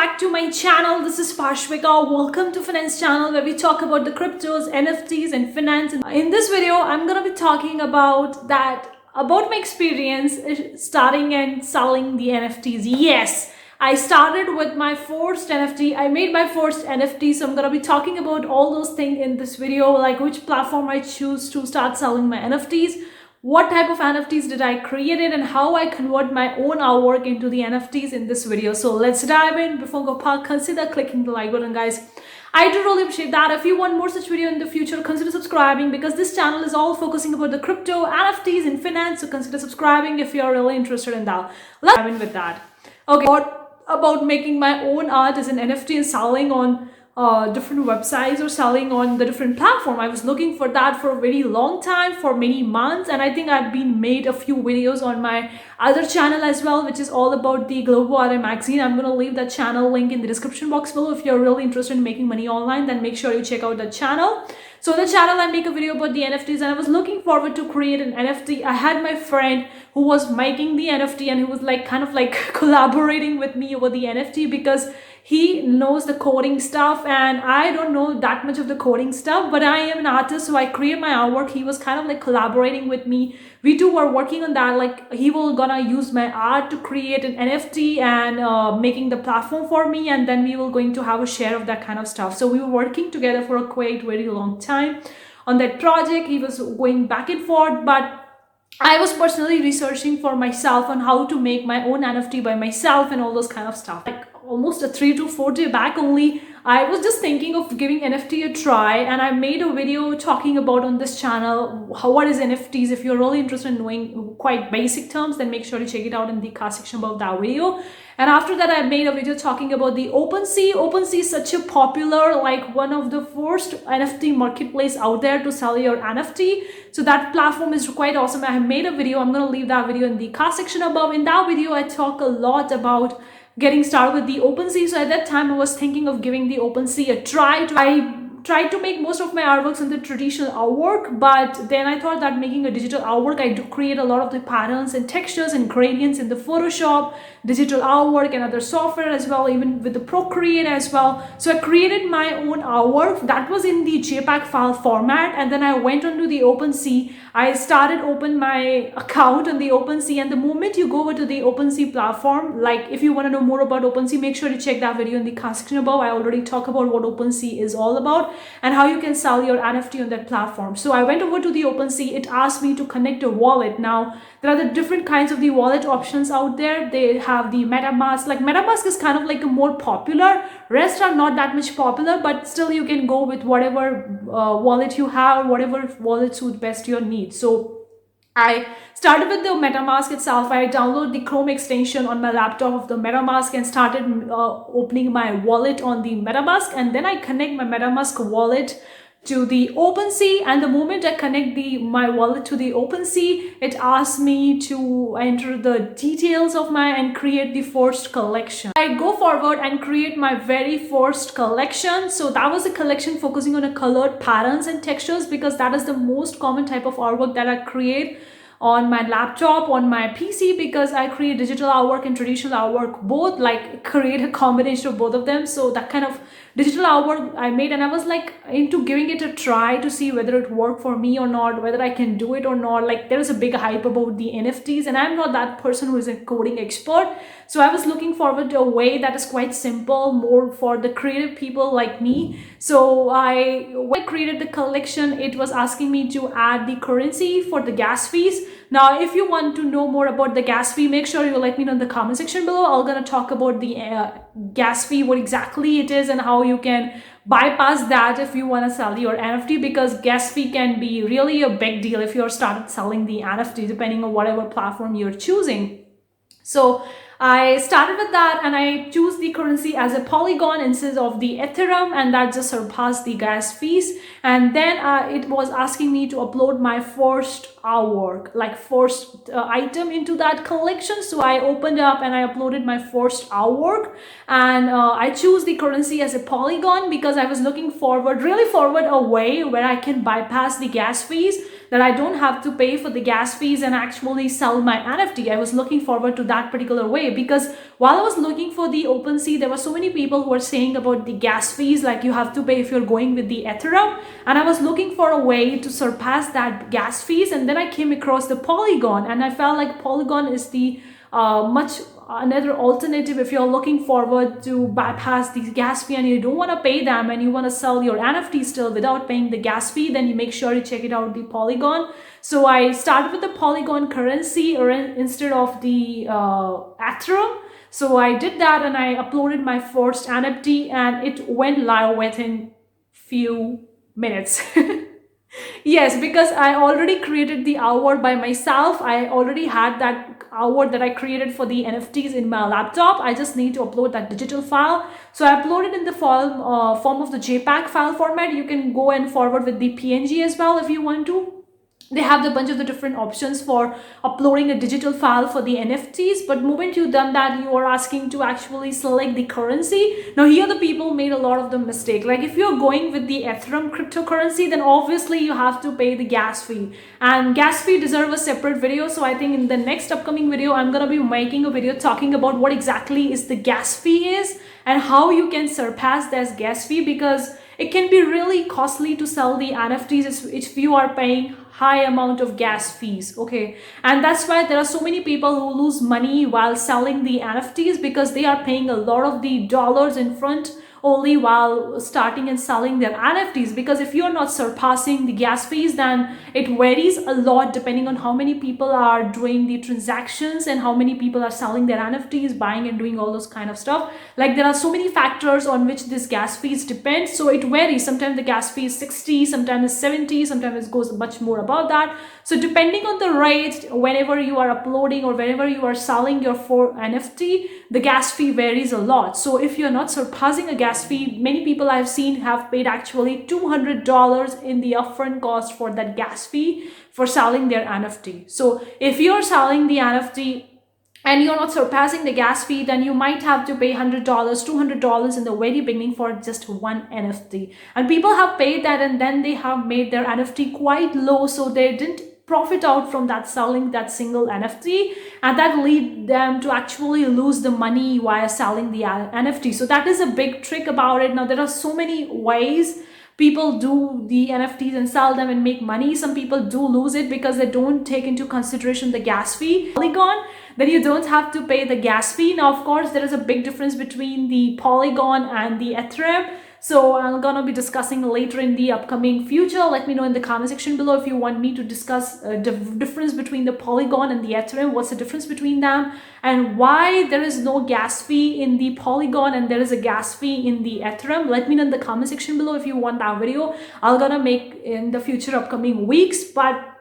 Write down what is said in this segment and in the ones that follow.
back to my channel. This is Parshvika. Welcome to Finance channel where we talk about the cryptos, NFTs and finance. In this video, I'm going to be talking about my experience starting and selling the NFTs. Yes, I started with my first NFT. I made my first NFT. So I'm going to be talking about all those things in this video, like which platform I choose to start selling my NFTs. What type of NFTs did I create it and how I convert my own artwork into the NFTs in this video. So let's dive in. Before go park, consider clicking the like button, guys. I do really appreciate that. If you want more such video in the future, consider subscribing because this channel is all focusing about the crypto, NFTs and finance. So consider subscribing if you're really interested in that. Let's dive in with that. Okay, what about making my own art as an NFT and selling on different websites or selling on the different platform? I was looking for that for a very long time, for many months, and I think I've been made a few videos on my other channel as well, which is all about the Global Art Magazine. I'm going to leave that channel link in the description box below. If you're really interested in making money online, then make sure you check out that channel. So the channel, I make a video about the NFTs and I was looking forward to create an NFT. I had my friend who was making the NFT and he was like kind of like collaborating with me over the NFT because he knows the coding stuff and I don't know that much of the coding stuff, but I am an artist, so I create my artwork. He was kind of like collaborating with me. We two were working on that. Like he will gonna use my art to create an NFT and making the platform for me, and then we will going to have a share of that kind of stuff. So we were working together for a quite very long time on that project. He was going back and forth, but I was personally researching for myself on how to make my own NFT by myself and all those kind of stuff. Like almost a 3 to 4 day back only, I was just thinking of giving NFT a try, and I made a video talking about on this channel what is NFTs. If you're really interested in knowing quite basic terms, then make sure to check it out in the card section above that video. And after that, I made a video talking about the OpenSea. OpenSea is such a popular, like one of the first NFT marketplace out there to sell your NFT. So that platform is quite awesome. I have made a video. I'm going to leave that video in the card section above. In that video, I talk a lot about getting started with the OpenSea. So at that time, I was thinking of giving the OpenSea a try. I tried to make most of my artworks in the traditional artwork, but then I thought that making a digital artwork, I do create a lot of the patterns and textures and gradients in the Photoshop, digital artwork and other software as well, even with the Procreate as well. So I created my own artwork that was in the JPEG file format, and then I went onto the OpenSea. I started open my account on the OpenSea, and the moment you go over to the OpenSea platform, like if you want to know more about OpenSea, make sure to check that video in the card section above. I already talk about what OpenSea is all about and how you can sell your NFT on that platform. So I went over to the OpenSea. It asked me to connect a wallet. Now there are the different kinds of the wallet options out there. They have the MetaMask. Like MetaMask is kind of like a more popular. Rest are not that much popular, but still you can go with whatever wallet you have, whatever wallet suits best your needs. So I started with the MetaMask itself. I downloaded the Chrome extension on my laptop of the MetaMask and started opening my wallet on the MetaMask, and then I connect my MetaMask wallet to the OpenSea, and the moment I connect my wallet to the OpenSea, it asks me to enter the details of and create the first collection. I go forward and create my very first collection. So that was a collection focusing on a colored patterns and textures because that is the most common type of artwork that I create on my laptop, on my PC, because I create digital artwork and traditional artwork both, like create a combination of both of them. So that kind of digital artwork I made, and I was like into giving it a try to see whether it worked for me or not, whether I can do it or not. Like there is a big hype about the NFTs and I'm not that person who is a coding expert. So I was looking forward to a way that is quite simple, more for the creative people like me. So when I created the collection, it was asking me to add the currency for the gas fees. Now, if you want to know more about the gas fee, make sure you let me know in the comment section below. I'm going to talk about the gas fee, what exactly it is and how you can bypass that if you want to sell your NFT, because gas fee can be really a big deal if you're started selling the NFT depending on whatever platform you're choosing. So I started with that and I choose the currency as a Polygon instead of the Ethereum, and that just surpassed the gas fees. And then it was asking me to upload my first artwork, like first item into that collection. So I opened up and I uploaded my first artwork, and I choose the currency as a Polygon because I was looking forward, really forward a way where I can bypass the gas fees. that I don't have to pay for the gas fees and actually sell my NFT. I was looking forward to that particular way, because while I was looking for the OpenSea, there were so many people who were saying about the gas fees, like you have to pay if you're going with the Ethereum. And I was looking for a way to surpass that gas fees. And then I came across the Polygon, and I felt like Polygon is the much another alternative if you're looking forward to bypass the gas fee and you don't want to pay them and you want to sell your NFT still without paying the gas fee. Then you make sure to check it out, the Polygon. So I started with the Polygon currency or instead of the Ethereum. So I did that and I uploaded my first NFT and it went live within few minutes. Yes, because I already created the hour by myself. I already had that hour that I created for the NFTs in my laptop. I just need to upload that digital file. So I uploaded in the form of the JPEG file format. You can go and forward with the PNG as well if you want to. They have a bunch of the different options for uploading a digital file for the NFTs. But moment you've done that, you are asking to actually select the currency. Now here the people made a lot of the mistake. Like if you're going with the Ethereum cryptocurrency, then obviously you have to pay the gas fee. And gas fee deserve a separate video. So I think in the next upcoming video, I'm going to be making a video talking about what exactly is the gas fee is and how you can surpass this gas fee, because it can be really costly to sell the NFTs if you are paying high amount of gas fees. Okay, and that's why there are so many people who lose money while selling the NFTs, because they are paying a lot of the dollars in front only while starting and selling their NFTs. Because if you're not surpassing the gas fees, then it varies a lot depending on how many people are doing the transactions and how many people are selling their NFTs, buying and doing all those kind of stuff. Like there are so many factors on which this gas fees depend. So it varies. Sometimes the gas fee is 60, sometimes it's 70, sometimes it goes much more above that. So depending on the rate, whenever you are uploading or whenever you are selling your NFT, the gas fee varies a lot. So if you're not surpassing a gas fee, many people I've seen have paid actually $200 in the upfront cost for that gas fee for selling their NFT. So if you're selling the NFT and you're not surpassing the gas fee, then you might have to pay $100, $200 in the very beginning for just one NFT. And people have paid that and then they have made their NFT quite low, so they didn't profit out from that selling that single NFT, and that lead them to actually lose the money while selling the NFT. So that is a big trick about it. Now there are so many ways people do the NFTs and sell them and make money. Some people do lose it because they don't take into consideration the gas fee. Polygon, then you don't have to pay the gas fee. Now of course there is a big difference between the Polygon and the Ethereum. So I'm gonna be discussing later in the upcoming future. Let me know in the comment section below if you want me to discuss the difference between the Polygon and the Ethereum. What's the difference between them and why there is no gas fee in the Polygon and there is a gas fee in the Ethereum. Let me know in the comment section below if you want that video. I'm gonna make in the future upcoming weeks. But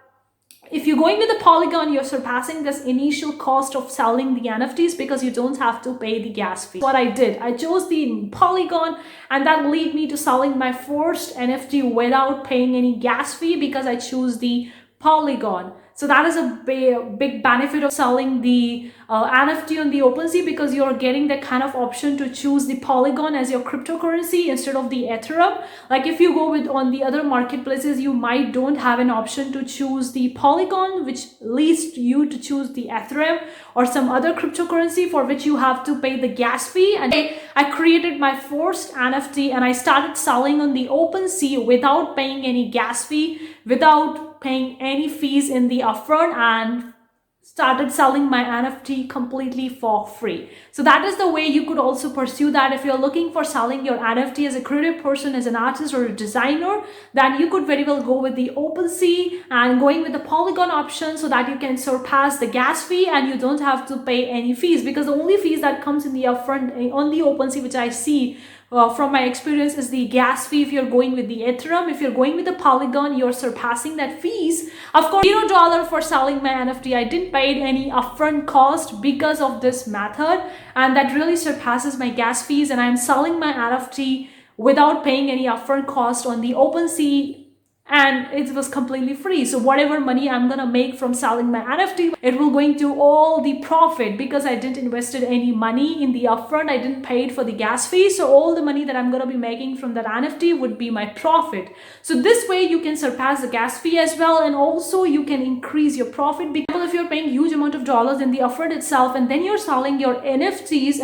if you're going with the Polygon, you're surpassing this initial cost of selling the NFTs because you don't have to pay the gas fee. What I did, I chose the Polygon, and that led me to selling my first NFT without paying any gas fee because I chose the Polygon. So that is a big benefit of selling the NFT on the OpenSea, because you're getting the kind of option to choose the Polygon as your cryptocurrency instead of the Ethereum. Like if you go with on the other marketplaces, you might don't have an option to choose the Polygon, which leads you to choose the Ethereum or some other cryptocurrency for which you have to pay the gas fee. And I created my first NFT and I started selling on the OpenSea without paying any gas fee, without paying any fees in the upfront, and started selling my NFT completely for free. So that is the way you could also pursue that. If you're looking for selling your NFT as a creative person, as an artist or a designer, then you could very well go with the OpenSea and going with the Polygon option so that you can surpass the gas fee and you don't have to pay any fees, because the only fees that comes in the upfront on the OpenSea, which I see from my experience, is the gas fee if you're going with the Ethereum. If you're going with the Polygon, you're surpassing that fees. Of course, $0 for selling my NFT. I didn't pay any upfront cost because of this method, and that really surpasses my gas fees, and I'm selling my NFT without paying any upfront cost on the OpenSea and it was completely free. So whatever money I'm gonna make from selling my NFT, it will going to all the profit, because I didn't invested any money in the upfront. I didn't pay for the gas fee, so all the money that I'm gonna be making from that NFT would be my profit. So this way you can surpass the gas fee as well, and also you can increase your profit. Because if you're paying huge amount of dollars in the upfront itself, and then you're selling your NFTs,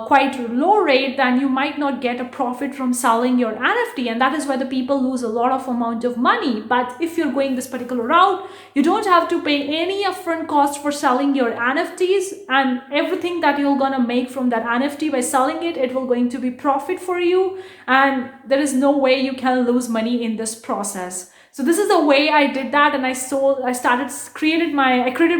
quite low rate, then you might not get a profit from selling your NFT, and that is why the people lose a lot of amount of money. But if you're going this particular route, you don't have to pay any upfront cost for selling your NFTs, and everything that you're gonna make from that NFT by selling it, it will going to be profit for you, and there is no way you can lose money in this process. So this is the way I did that, and I created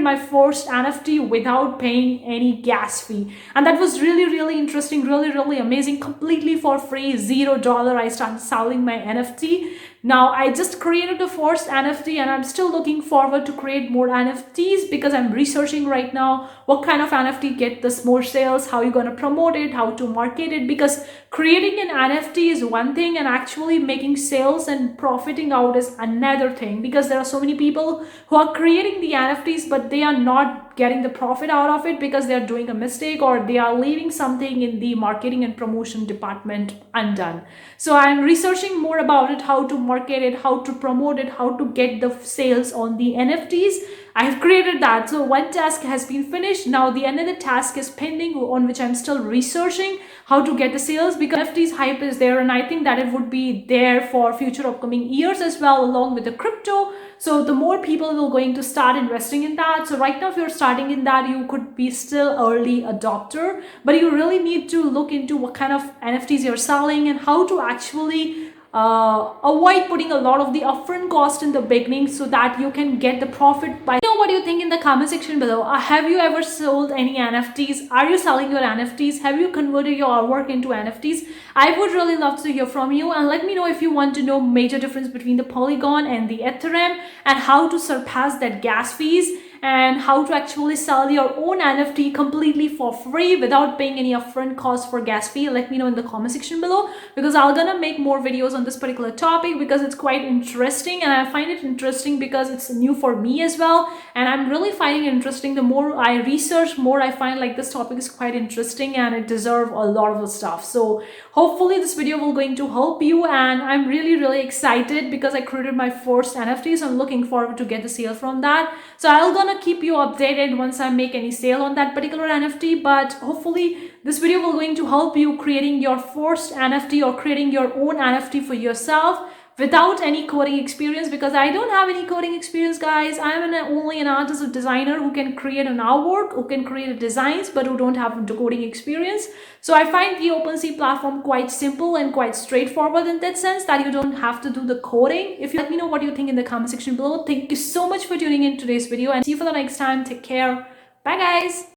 my first NFT without paying any gas fee. And that was really interesting, really amazing, completely for free, $0. I started selling my NFT. Now I just created the first NFT, and I'm still looking forward to create more NFTs, because I'm researching right now what kind of NFT get this more sales, how you're gonna promote it, how to market it, because creating an NFT is one thing and actually making sales and profiting out is another thing. Because there are so many people who are creating the NFTs, but they are not getting the profit out of it because they are doing a mistake, or they are leaving something in the marketing and promotion department undone. So I'm researching more about it, how to market it, how to promote it, how to get the sales on the NFTs. I have created that. So one task has been finished. Now the another task is pending, on which I'm still researching how to get the sales, because NFTs hype is there, and I think that it would be there for future upcoming years as well, along with the crypto. So the more people will going to start investing in that. So right now, if you're starting in that, you could be still early adopter, but you really need to look into what kind of NFTs you're selling and how to actually avoid putting a lot of the upfront cost in the beginning, so that you can get the profit. By what do you think in the comment section below. Have you ever sold any NFTs? Are you selling your NFTs? Have you converted your artwork into NFTs? I would really love to hear from you, and let me know if you want to know major difference between the Polygon and the Ethereum, and how to surpass that gas fees, and how to actually sell your own NFT completely for free without paying any upfront cost for gas fee. Let me know in the comment section below, because I'm gonna make more videos on this particular topic, because it's quite interesting, and I find it interesting because it's new for me as well, and I'm really finding it interesting. The more I research, more I find like this topic is quite interesting, and it deserves a lot of the stuff. So hopefully this video will going to help you, and I'm really excited because I created my first NFT, so I'm looking forward to get the sale from that. So I'll gonna keep you updated once I make any sale on that particular NFT, but hopefully this video will going to help you creating your first NFT or creating your own NFT for yourself without any coding experience, because I don't have any coding experience, guys. I'm only an artist or designer who can create an artwork, who can create designs, but who don't have the coding experience. So I find the OpenSea platform quite simple and quite straightforward in that sense, that you don't have to do the coding. If you let me know what you think in the comment section below. Thank you so much for tuning in today's video, and see you for the next time. Take care. Bye, guys.